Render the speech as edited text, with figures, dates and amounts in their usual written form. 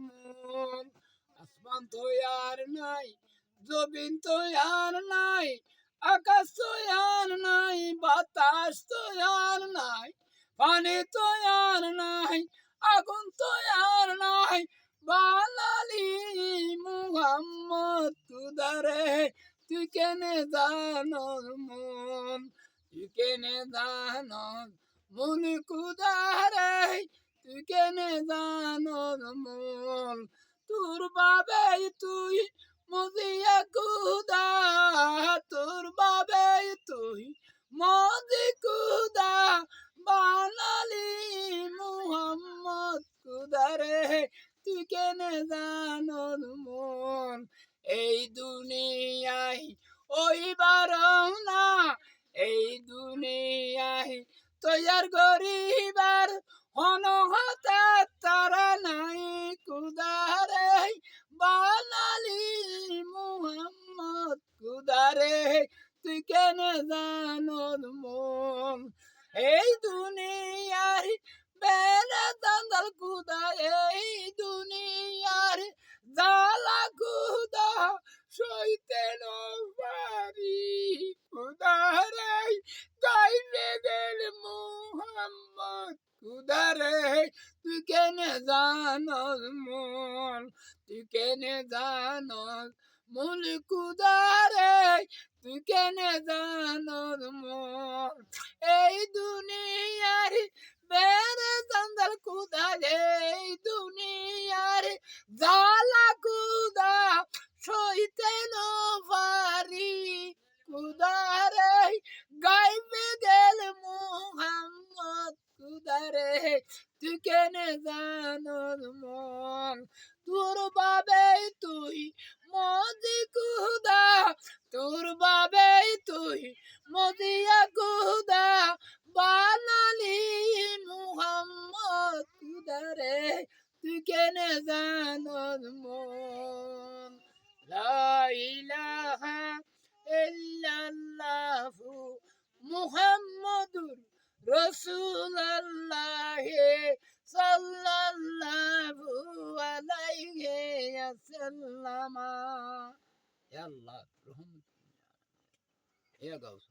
মন। আসমান তো আর নাই, জমিন তো আর নাই, আকাশ তো আর নাই, বাতাস তো আর নাই, পানি তো আর নাই, আগুন তো আর নাই, বাঙালি মুহাম্মদ খুদারে তুই কেনে জানস মন, তুই কেনে জানস মন খুদারে তুই কেনে জানস মন। তোর বাবে তুই মজিয়া খুদা, তোর বাবে তুই মজি খুদা, বানালি মুহাম্মদ খুদারে তুই কেনে জানস মন। এই দুনিয়ায় ওইবার না, এই দুনিয়ায় তৈয়ার গরিবার অনহতা তারা নাই খুদারে বানালি মুহাম্মদ খুদারে তুই কেনে জানস মন। এই দুনিয়ার বেড়ে দান্দাল খুদা, এই দুনিয়ার জালা খুদা সইতে পারি খুদারে গাইবে গেল মুহাম্মদ খুদারে তুই কেনে জানস মন, তুই কেনে জানস মন খুদারে তুই কেনে জানস মন। এই দুনিয়ার বেড়ে জান্দাল খুদা, এই দুনিয়ার জালা খুদা সইতে পারি খুদারে গাইবে গেল মুহাম্মদ খুদারে তুই কেনে জানস মন। তোর বাবে তুই মজি খুদা, তোর বাবে তুই মজিয়া খুদা, বানালি মুহাম্মদ খুদারে তুই কেনে জানস মন। লা ইলাহা ইল্লাল্লাহু মুহাম্মাদুর রাসূলুল্লাহ সাল্লাল্লাহু আলাইহি ওয়াসাল্লাম। ইয়া আল্লাহ রহমত ইয়া গাউস।